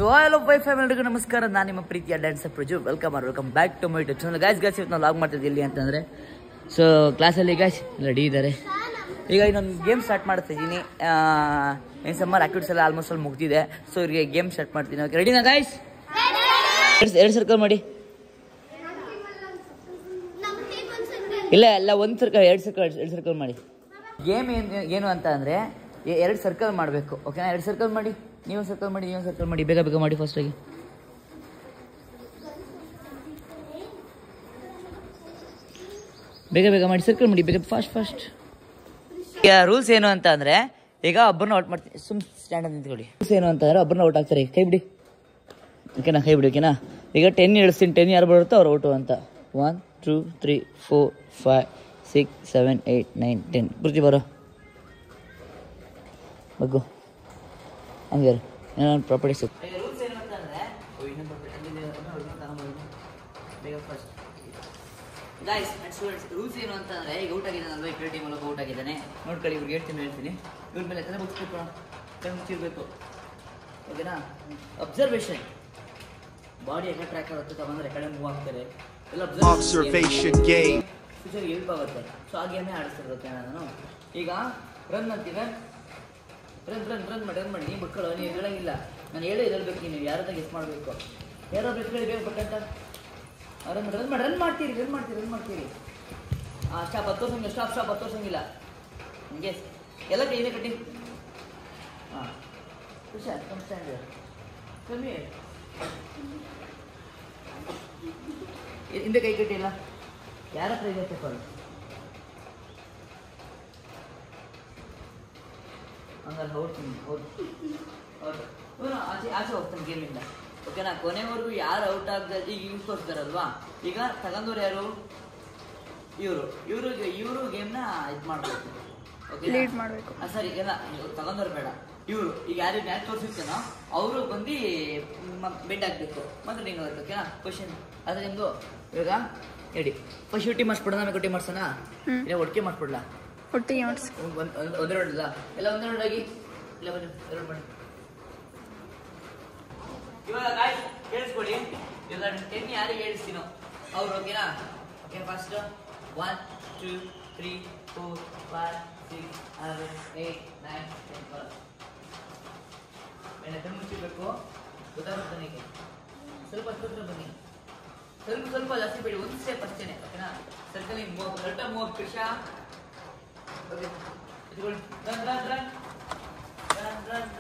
So hello wifi ಎಲ್ರಿಗೂ ನಮಸ್ಕಾರ. ನಾನು ನಿಮ್ಮ ಪ್ರೀತಿಯ dancer Praju. Welcome back to my YouTube channel. Guys ಇವತ್ತು ನಾವು ಲಾಗ್ ಮಾಡ್ತಿದ್ದೆ ಇಲ್ಲಿ ಅಂತಂದರೆ ಸೊ ಕ್ಲಾಸಲ್ಲಿ ಗಾಯ್ಸ್ ರೆಡಿ ಇದ್ದಾರೆ. ಈಗ ಇನ್ನೊಂದು ಗೇಮ್ ಸ್ಟಾರ್ಟ್ ಮಾಡ್ತಾ ಇದ್ದೀನಿ. ಏನು ಸಮ್ಮರ್ ಆ್ಯಕ್ಟಿವಿಟೀಸ್ ಎಲ್ಲ ಆಲ್ಮೋಸ್ಟ್ ಅಲ್ಲಿ ಮುಗ್ದಿದೆ. ಸೊ ಇವ್ರಿಗೆ ಗೇಮ್ ಸ್ಟಾರ್ಟ್ ಮಾಡ್ತೀನಿ. ಓಕೆ ರೆಡಿನಾ ಗಾಯ್ಸ್? ಎರಡು ಸರ್ಕಲ್ ಮಾಡಿ. ಇಲ್ಲ ಒಂದು ಸರ್ಕಲ್ ಎರಡು ಸರ್ಕಲ್ ಮಾಡಿ. ಗೇಮ್ ಏನು ಅಂತ ಅಂದರೆ ಎರಡು ಸರ್ಕಲ್ ಮಾಡಬೇಕು. ಓಕೆನಾ? ಎರಡು ಸರ್ಕಲ್ ಮಾಡಿ. ನೀವು ಸರ್ಕಲ್ ಮಾಡಿ ಬೇಗ ಮಾಡಿ ಫಸ್ಟಾಗಿ. ಬೇಗ ಮಾಡಿ ಸರ್ಕಲ್ ಮಾಡಿ ಬೇಗ ಫಾಸ್ಟ್. ಈಗ ರೂಲ್ಸ್ ಏನು ಅಂತ ಅಂದರೆ ಈಗ ಒಬ್ಬರನ್ನ ಔಟ್ ಮಾಡ್ತೀನಿ. ಸ್ಟ್ಯಾಂಡ್ ಅಂತ ನಿಂತ್ಕೊಳ್ಳಿ. ರೂಲ್ಸ್ ಏನು ಅಂತಂದರೆ ಒಬ್ಬರನ್ನ ಔಟ್ ಆಗ್ತಾರೆ. ಕೈ ಬಿಡಿ. ಓಕೆನಾ? ಓಕೆನಾ? ಈಗ 10 ಹೇಳ್ತೀನಿ. 10 ಯಾರು ಬರುತ್ತೋ ಅವ್ರು ಔಟು ಅಂತ. 1 2 3 4 5 6 7 8 9 10 ಪೂರ್ತಿ ಬರೋ ಬಗ್ಗು ಹಂಗೆ ಏನೋ ಪ್ರಾಪರ್ಟೀಸ್. ರೂಲ್ಸ್ ಏನು ಅಂತಂದರೆ ಗಾಯ್ಸ್ ಅಂಡ್ ಸ್ಟೂಡೆಂಟ್ಸ್, ರೂಲ್ಸ್ ಏನು ಅಂತಂದರೆ ಈಗ ಔಟ್ ಆಗಿದ್ದಾನಲ್ವ, ಈ ಟೀಮ್ ಒಳಗೆ ಔಟ್ ಆಗಿದ್ದಾನೆ. ನೋಡ್ಕೊಳ್ಳಿ, ಇವ್ರಿಗೆ ಹೇಳ್ತೀನಿ. ಇವ್ರ ಮೇಲೆ ಕಣ್ಣು ಮುಚ್ಚಿರ್ಬೇಕು. ಓಕೆನಾ? ಅಬ್ಸರ್ವೇಷನ್. ಬಾಡಿ ಎಲ್ಲ ಟ್ರ್ಯಾಕ್ ಆಗುತ್ತೆ, ತಗೊಂಡ್ರೆ ಕಡೆ ಮೂವ್ ಆಗ್ತಾರೆ ಎಲ್ಲ. ಅಬ್ಸರ್ವೇಷನ್ ಗೇಮ್ ಫ್ಯೂಚರ್ಗೆ ಹೆಲ್ಪ್ ಆಗುತ್ತೆ. ಸೊ ಆ ಗೇಮೇ ಆಡಿಸ್ತಿರೋಕೆ ನಾನು. ಈಗ ರನ್ ಅಂತೀವಿ. ರನ್ ಮಾಡಿ ನೀವು ಬಿಟ್ಕೊಳ್ಳೋ. ನೀವು ಹೇಳಂಗಿಲ್ಲ, ನಾನು ಹೇಳ್ಬೇಕು. ನೀವು ಯಾರಾದ್ರೂ ಗೆಸ್ ಮಾಡಬೇಕು. ಯಾರೋ ಬೇಕಂತ ರನ್ ಮಾಡ್ತೀರಿ. ಸ್ಟಾಪ್ ಹತ್ತೋಸಂಗಿಲ್ಲ. ಹಂಗೆ ಎಲ್ಲ ಕೈನೇ ಕಟ್ಟಿ. ಹಾಂ ಹುಷಾರ್. ಕಮ್ಮಿ ಹಿಂದೆ ಕೈ ಕಟ್ಟಿಲ್ಲ. ಯಾರ ಹತ್ರ ಇದೆ ಚಪ್ಪಲ್? ಹಂಗಲ್ಲ, ಹೌದು ಆಚೆ ಹೋಗ್ತಾನೆ ಗೇಮಿಂದ. ಓಕೆನಾ? ಕೊನೆವರೆಗೂ ಯಾರು ಔಟ್ ಆಗದ ಈಗ ಯೂಸ್ ತೋರಿಸ್ತಾರಲ್ವಾ, ಈಗ ತಗೊಂಡವ್ರು ಯಾರು? ಇವರು ಗೇಮ್ನ ಇದು ಮಾಡಬೇಕು. ಓಕೆ ಸರಿ, ಎಲ್ಲ ತಗೊಂಡವ್ರು ಬೇಡ. ಇವರು ಈಗ ಯಾರು ಮ್ಯಾಚ್ ತೋರಿಸಿರ್ತಾನೋ ಅವರು ಬಂದು ಬೆಡ್ ಹಾಕ್ಬೇಕು. ಮತ್ತೆ ನೀವು ಓಕೆನಾ? ಕ್ವಶನ್ ಅದೇ ನಿಮ್ದು. ಇವಾಗ ಹೇಳಿ, ಫಸ್ಟ್ ಯೂಟಿ ಮಾಡಿಸ್ಬಿಡೋಣ, ಆಮೇಲೆ ಒಟ್ಟಿಗೆ ಮಾಡ್ಸೋಣ. ಇಲ್ಲ ಒಟ್ಟಿಗೆ ಮಾಡಿಸ್ಬಿಡ್ಲಾ? ಒಟ್ಟಿಗೆ ಮಾಡಿಸಿ. ಒಂದೆರಡು ಇಲ್ಲ, ಎಲ್ಲ ಒಂದೆರಡು ಆಗಿ ಇಲ್ಲ ಬನ್ನಿ, ಎರಡು ಮಾಡಿ. ಇವಾಗ ಗಾಯ್ಸ್ ಕೇಳಿಸ್ಕೊಡಿ. ಇವಾಗ 10 ಯಾರಿಗೆ ಹೇಳಿಸ್ತೀನೋ ಅವ್ರು. ಓಕೆನಾ? ಓಕೆ ಫಸ್ಟ್ 1 2 3 4 5 6 7 8 9 10 ಮೇಲೆ ಕಣ್ಣು ಮುಚ್ಚಿರ್ಬೇಕು. ಗೊತ್ತಾಗುತ್ತೆ ನನಗೆ. ಸ್ವಲ್ಪ ಹತ್ರ ಬನ್ನಿ. ಸ್ವಲ್ಪ ಜಾಸ್ತಿ ಬೇಡಿ, ಒಂದು ಸ್ಟೆಪ್ ಅಷ್ಟೇನೆ. ಓಕೆನಾ? ಸರ್ಕಲ್ ಮೂವ್ ಪಿಶಾ. Okay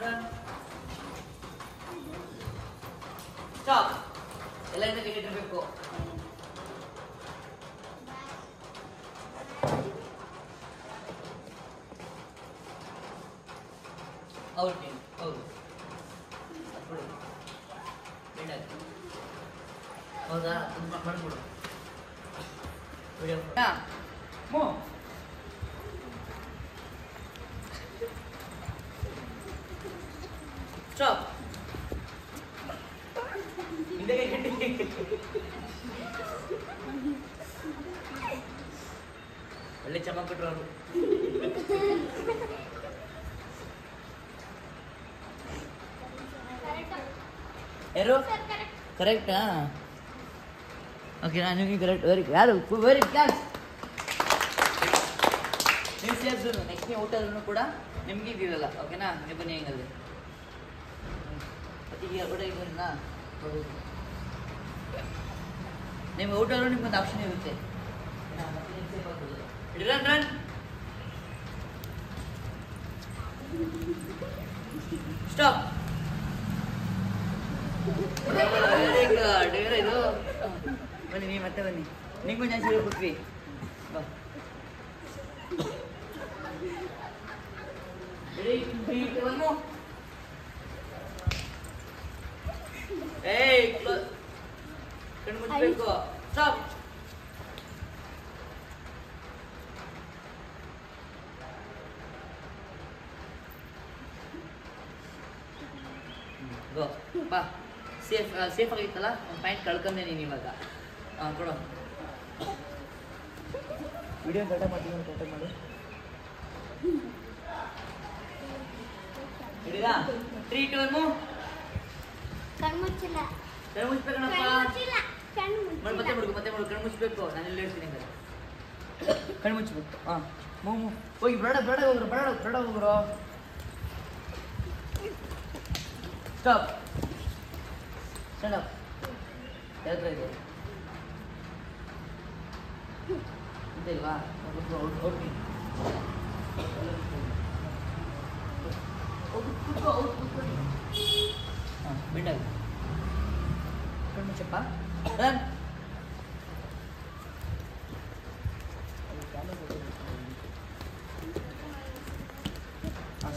run stop. ಎಲ್ಲ ಇಂದ ಟಿಕೆಟ್ ಇರಬೇಕು. ಹೌದು ಹೌದಾ? ಮಾಡ್ಬಿಡು ವಿಡಿಯೋ. ಸ್ಟಾಪ್. ಒಳ್ಳೆ ಚಮಕ್ ಬಿಟ್ರು ಅವರು. ಯಾರು ಕರೆಕ್ಟಾ? ಓಕೆ, ನಾನು ಕರೆಕ್ಟ್. Very class. ನೀವು ಸೇರಿಸಿದ್ರು ನೆಕ್ಸ್ಟ್ ನೀವು ಔಟ್ ಆದ್ರೂ ಕೂಡ ನಿಮ್ಗೆ ಇದಿರಲ್ಲ. ಓಕೆನಾ? ನೀವು ಬನ್ನಿ ಹೆಂಗಲ್ಲಿ ಈಗ ಹೊಡೆಯೋಣ. ನಿಮ್ಗೆ ಔಟ್ ಆದ್ರೂ ನಿಮ್ಗೊಂದು ಆಪ್ಷನ್ ಇರುತ್ತೆ. Run stop. ಇದು ಬನ್ನಿ, ನೀವು ಮತ್ತೆ ಬನ್ನಿ. ನಿಂಗೂ ಜಾಸ್ತಿ ಕೊಟ್ವಿ. ಬಾ. ಕಣ್ಣು ಮುಚ್ಚಬೇಕು. ಸ್ಟಾಪ್. ಗೋ ಬಾ. ಸೇಫ್ ಆಗಿತ್ತಲ್ಲ, ಒಂದು ಪಾಯಿಂಟ್ ಕಳ್ಕೊಂಡೆ ನೀನು ಇವಾಗ. ಕೊಡು. ವಿಡಿಯೋ ಕಟ ಮಾಡಿ. ಹಿಡಿದಾ? 3 2 1 ಮೂವ್. ಕಣ್ಮುಚ್ಚಿಲ್ಲ. ಕಣ್ಣು ಮುಚ್ಚಬೇಕಣಪ್ಪ. ಕಣ್ಮುಚ್ಚಿಲ್ಲ. ಮತ್ತೆ ಮುಡುಗು ಕಣ್ಣು ಮುಚ್ಚಬೇಕು. ನಾನು ಇಲ್ಲಿ ಹೇಳ್ತೀನಿ ಹಂಗಾರೆ. ಕಣ್ಣು ಮುಚ್ಚಬೇಕು. ಹಾಂ ಹೋಗಿ ಬೇಡ ಹೋಗ್ರು. ಸ್ಟಾಪ್. Stand up. ಯಾವ ಇದೆ ಇಲ್ವಾ? ಹಾಂ ಬಿಟ್ಟಾಗ ಕಣ್ಣು ಚಪ್ಪ ರನ್.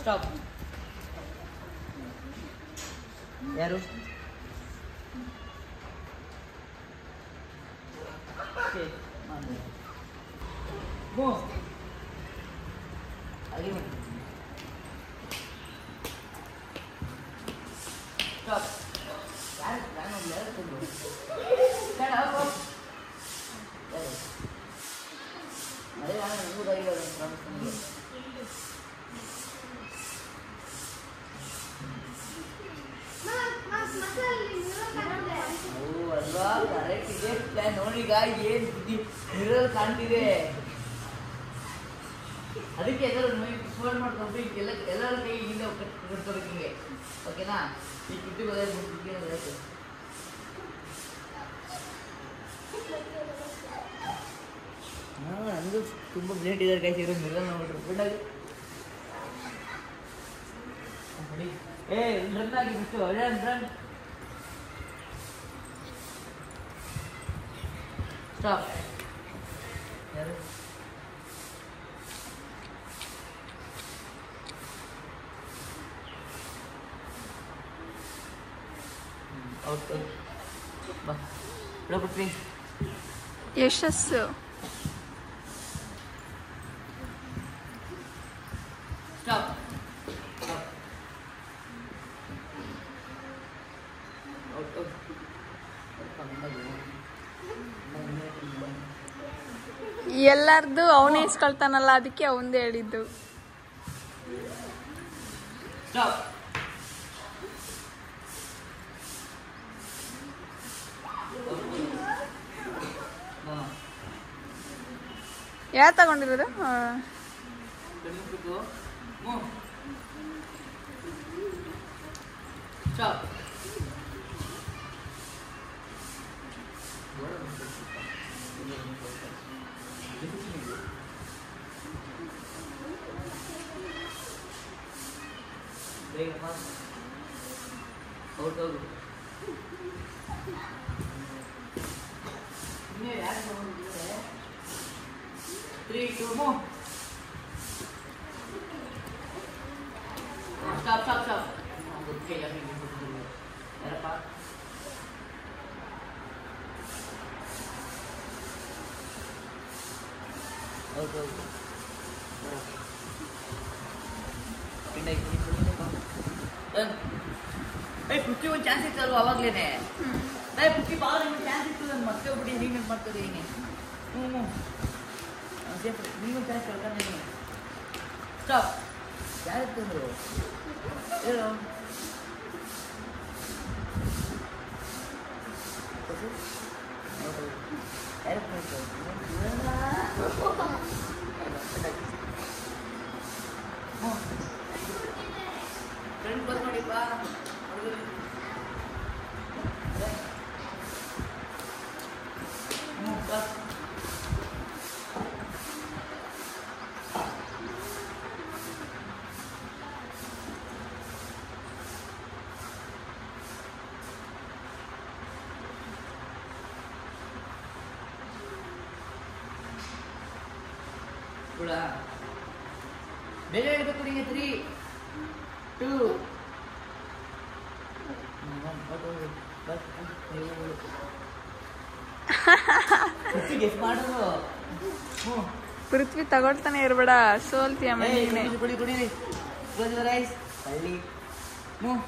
ಸ್ಟಾಪ್. ಯಾರು ಹಾಗೆ ಮಾಡಿ. ಸ್ಟಾಪ್. ಯಾರು ತಂದು ಅದೇ ನಾನು ನಮೂದಾಗಿ ಅಲ್ವಾ ಕರೆಕ್ಟ್ ಇದೆ ಪ್ಲಾನ್. ನೋಡಿ ಈಗ ಏನ್ ಬುದ್ಧಿ ಮಿರರ್ ಕಾಣ್ತಿದೆ. ಅದಕ್ಕೆ ಎಲ್ಲರೂ ಫೋನ್ ಮಾಡ್ಕೊಂಡು ಎಲ್ಲರ ಕೈ ಹಿಂದೆ ಕಟ್ಕೋಬೇಕು ಹಿಂಗೆ. ಓಕೆನಾ? ಈ ಕುಟ್ಟಿ ಬದಲಾಯಿಸಿ ನನಗೂ ತುಂಬ ಬ್ಲೇಟ್ ಇದ್ದಾರೆ ಕೈ ಸೇರೋ ಮಿರರ್ ನೋಡ್ಬಿಟ್ರು ಬಿಟ್ಟಾಗಿ. ರನ್ ಆಗಿ ಬಿಟ್ಟು ರನ್. ಸ್ಟಾಪ್. ಯಾರು ಔಟ್ ಬಾ ಬಿಡಬಿಟ್ರಿ. ಯಶಸ್ಸು. ಸ್ಟಾಪ್. ಎಲ್ಲಾರ್ದು ಅವನೇ ಇಸ್ಕೊಳ್ತಾನಲ್ಲ, ಅದಕ್ಕೆ ಅವಂದೇ ಹೇಳಿದ್ದು. ಸ್ಟಾಪ್. ಯಾರು ತಗೊಂಡಿರೋದು? ಸ್ಟಾಪ್. ಔಟ್ ಹೋಗು. ಯಾರು 3, 2 ಮೂವ್. ಸ್ಟಾಪ್. ಯಾರಪ್ಪ? ಔಟ್ ಹೋಗು. ಪೃಥ್ವಿ ಒಂದು ಚಾನ್ಸ್ ಇತ್ತು ಅಲ್ವ ಅವಾಗ್ಲೇನೆ. ಪೃಥ್ವಿ ಬಾಳ ಚಾನ್ಸ್ ಇತ್ತು. ನಾನು ಮತ್ತೆ ಹೋಗ್ಬಿಟ್ಟು ನೀನು ಮಾಡ್ತದೆ ಹೀಗೆ. ನೀವು ಚಾನ್ಸ್ ಕಳ್ಕೊಂಡೆ. ಸ್ಟಾಪ್. ಯಾರು ತಂದರು ಹೇಳು. ಫ್ರೆಂಡ್ ಬಸ್ ಮಾಡಿಪ್ಪ. ಕೂಡ ಬೇಗ ಹೇಳ್ಬೇಕು ನಿಮಗೆ. 3, 2 ಗೆಸ್ ಮಾಡೋದು. ಪೃಥ್ವಿ ತಗೊಳ್ತಾನೆ ಇರ್ಬೇಡ, ಸೋಲ್ತೀಯ ಮನೆಯೇ. ಕುಡೀರಿ. Close your eyes. ಹಳ್ಳಿ move.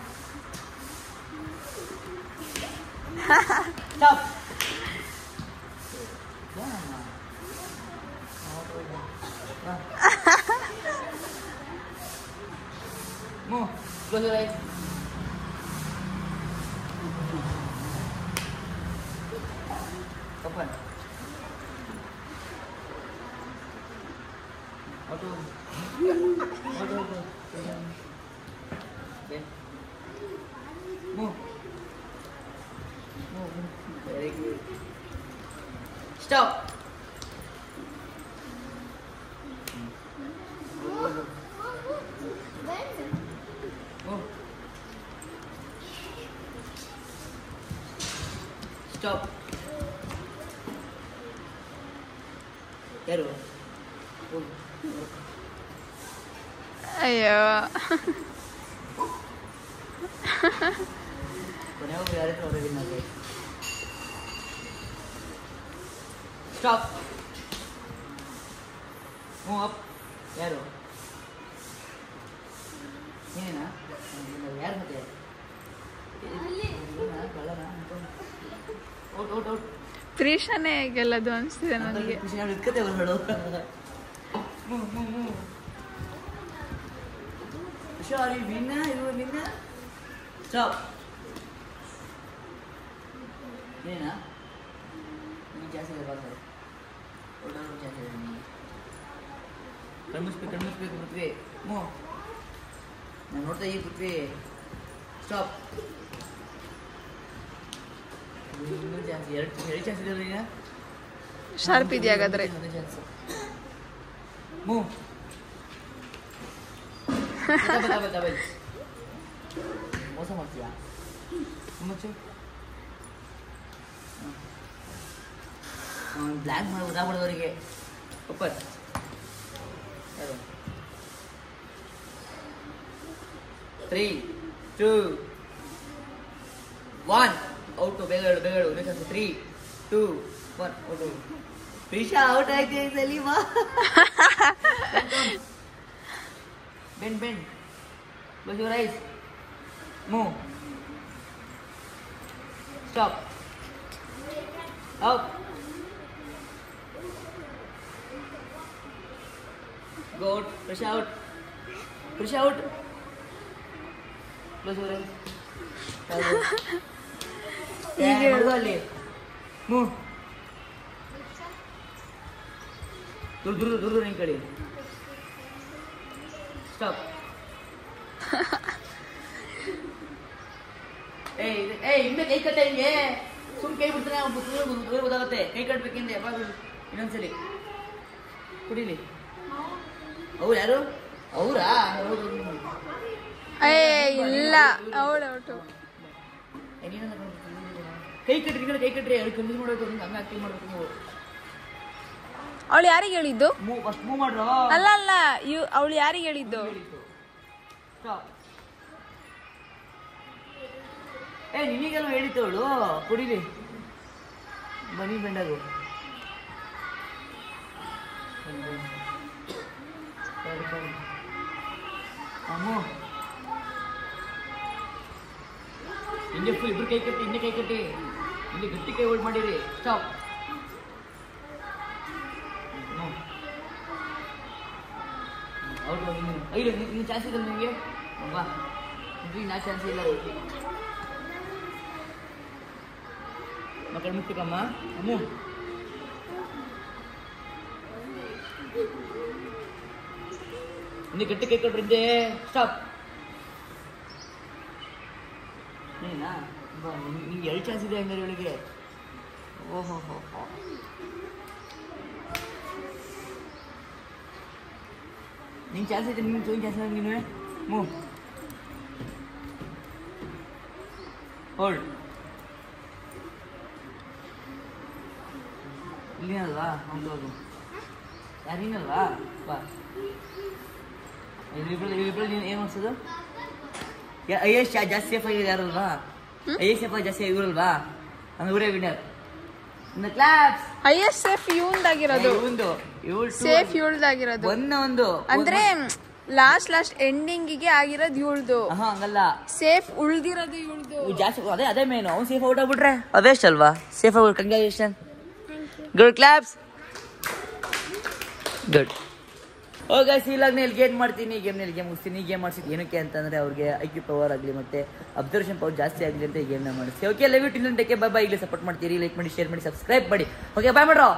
Stop. Move. Close your eyes. Open auto auto move very good stop stop ಯಾರು ಅಯ್ಯೋ ಕೊನೆಯವರು ಯಾರು ಅವರಿಗೆ ಮಾಡಿ ಸ್ಟಾಪ್ ಮೂವ್ ಅಪ್ ಯಾರು ಏನೇನಾ ಯಾರು ಮತ್ತೆ ಔಟ್ ಔಟ್ ಔಟ್ ಪ್ರೀಶಾನೇ ಗೆಲ್ಲದು ಅನಿಸ್ತಿದೆ ನನಗೆ. ಇಟ್ಕತೆ ಹೊರಡು ಸಾರಿ ವಿನ್ನ ಇವರು ವಿನ್ನ ಸ್ಟಾಪ್ ಏನೇನಾ ನೀನು ಜಾಸ್ತಿ ಇದೆ ಬರ್ತಾರೆ ಒಳ್ಳೆಯವರು ಜಾಸ್ತಿ ಇದೆ ನೀನು ಕಣ್ಮಿಸ್ಬೇಕು ಪೃಥ್ವಿ ಮೂ ನಾನು ನೋಡ್ತಾ ಈ ಪೃಥ್ವಿ ಸ್ಟಾಪ್ ಇನ್ನೂ ಜಾಸ್ತಿ ಎರಡು ಚಾನ್ಸ್ ಇದೆ ಈಗ ಶಾರ್ಪ್ ಇದೆಯಾ ಹಾಗಾದ್ರೆ? ಚಾನ್ಸ್ ಮೂ ಮೋಸ ಮಾಡ್ತೀಯಾ ಮುಚ್ಚು ಬ್ಲ್ಯಾಕ್ ಮಾಡಿ ಉದಾಹರಣೆವರಿಗೆ ಒಪ್ಪರ್ ಯಾರು 3 2 1 ಔಟು ಬೇಗ ಹೇಳು 3 2 1 ಔಟು ಪ್ರೀಶಾ ಔಟ್ ಆಯ್ತು ಈ ಸಲ ಮಾ bend close your eyes move stop out go out Prisha out close your eyes ಈಗ ಅಲ್ಲಿ move ದೂರ ನಿನ್ ಕಡೆ ಸ್ಟಾಪ್ ಹಿಂದೆ ಕೈ ಕಟ್ಟ ಹಿಂಗೆ ಸುಮ್ಮನೆ ಕೈ ಬಿಡ್ತಾನೆ ದೂರ ಗೊತ್ತಾಗುತ್ತೆ ಕೈ ಕಟ್ಬೇಕಿಂದೆ ಯಾವಾಗ ಇನ್ನೊಂದ್ಸಲಿ ಕುಡಿಲಿ ಅವ್ರು ಯಾರು ಅವರಾ ಇಲ್ಲ ಅವಳು ಔಟು. ಕೈ ಕಟ್ರಿ ಅವ್ರಿಗೆ ಕನ್ಫ್ಯೂಸ್ ಮಾಡಬೇಕು ಹಂಗೆ ಆಕ್ಟಿಂಗ್ ಮಾಡ್ಬೇಕು ನೀವು. ಅವಳು ಯಾರಿಗೆ ಹೇಳಿದ್ದು? ಫಸ್ಟ್ ಮೂವ್ ಮಾಡ್ರು. ಅಲ್ಲ ಅವಳು ಯಾರಿಗೆ ಹೇಳಿದ್ದು? ನಿನಗೆಲ್ಲ ಹೇಳಿತ್ತು ಅವಳು ಕುಡಿಲಿ ಬನ್ನಿ ಬೆಂಡಾಗು ಅಮ್ಮ ಹಿಂಗೆ ಫುಲ್ ಇಬ್ರು ಕೈ ಕಟ್ಟಿ ಹಿಂದೆ ಗಟ್ಟಿ ಕೈ ಹೋಲ್ಡ್ ಮಾಡಿರಿ ಸ್ಟಾಪ್ ಔಟ್ ಐದು ನಿನ್ನ ಚಾನ್ಸ್ ಇದೆ ನಿಮಗೆ ಬಾ ನಾ ಚಾನ್ಸ್ ಇಲ್ಲ ಮಕ್ಕಳು ಮುಟ್ಟಕಮ್ಮ ಅಮ್ಮು ಹಿಂದೆ ಗಟ್ಟಿ ಕೈ ಕೊಟ್ರಿದ್ದೆ ಸ್ಟಾಪ್ ನೀನಾ ಬಾ ನಿಂಗೆ 2 ಚಾನ್ಸ್ ಇದೆ ಹಂಗಾರೆ ಇವಳಿಗೆ ಓಹೋ ನಿಂಗೆ ಚಾನ್ಸ್ ಐತೆ ನಿಮ್ಗೆ ಚೋನ್ ಚಾನ್ಸ್ ನೀನು ಮೂವ್ ಹೋಲ್ಡ್ ಇಲ್ಲಿನಲ್ವಾ ಹೌದು ಯಾರು ನೀನಲ್ವಾ ಬಾ ಇಲ್ಲಿಬ್ರು ನೀನು ಏನು ಅನ್ಸೋದು ಐಎಸ್ ಜಾಸ್ತಿ ಸೇಫ್ ಆಗಿದೆ ಯಾರಲ್ವಾ ಐಎಸ್ ಸೇಫ್ ಜಾಸ್ತಿ ಇವರಲ್ವಾ ಹಂಗೆ ಇವರೇ ವಿನ್ನರ್ ಕ್ಲಾಪ್ಸ್ ಐಎಸ್ ಸೇಫ್ ಇವಂದಾಗಿರೋದು ಸೇಫ್ ಇವಳ್ದಾಗಿರೋದು ಒಂದು ಅಂದ್ರೆ ಲಾಸ್ಟ್ ಎಂಡಿಂಗಿಗೆ ಆಗಿರೋದು ಇವಳ್ದು ಹಂಗಲ್ಲ ಸೇಫ್ ಉಳ್ದಿರೋದು ಇವಳ್ದು ಜಾಸ್ತಿ ಅದೇ ಮೇನು ಅವ್ನು ಸೇಫ್ ಔಟ್ ಆಗ್ಬಿಟ್ರೆ ಅವೇಸ್ಟ್ ಅಲ್ವಾ safe out congratulation good claps good ಹೋಗಿ ಇಲ್ಲಾಗ ಇಲ್ಲಿ ಗೇಮ್ ಮಾಡ್ತೀನಿ ಗೇಮ್ನಲ್ಲಿ ಗೇಮ್ ಮುಗಿಸ್ತೀನಿ ಗೇಮ್ ಮಾಡಿಸಿದ್ದು ಏನಕ್ಕೆ ಅಂತಂದರೆ ಅವ್ರಿಗೆ IQ ಪವರ್ ಆಗಲಿ ಮತ್ತು ಅಬ್ಸರ್ವೇಷನ್ ಪವರ್ ಜಾಸ್ತಿ ಆಗಲಿ ಅಂತ ಈ ಗೇಮ್ನ ಮಾಡಿಸಿ okay love you till take bye bye. ಈಗಲೇ ಸಪೋರ್ಟ್ ಮಾಡ್ತೀರಿ, ಲೈಕ್ ಮಾಡಿ, ಶೇರ್ ಮಾಡಿ, ಸಬ್ಸ್ಕ್ರೈಬ್ ಮಾಡಿ. Okay bye ಮಾಡ್ರೋ.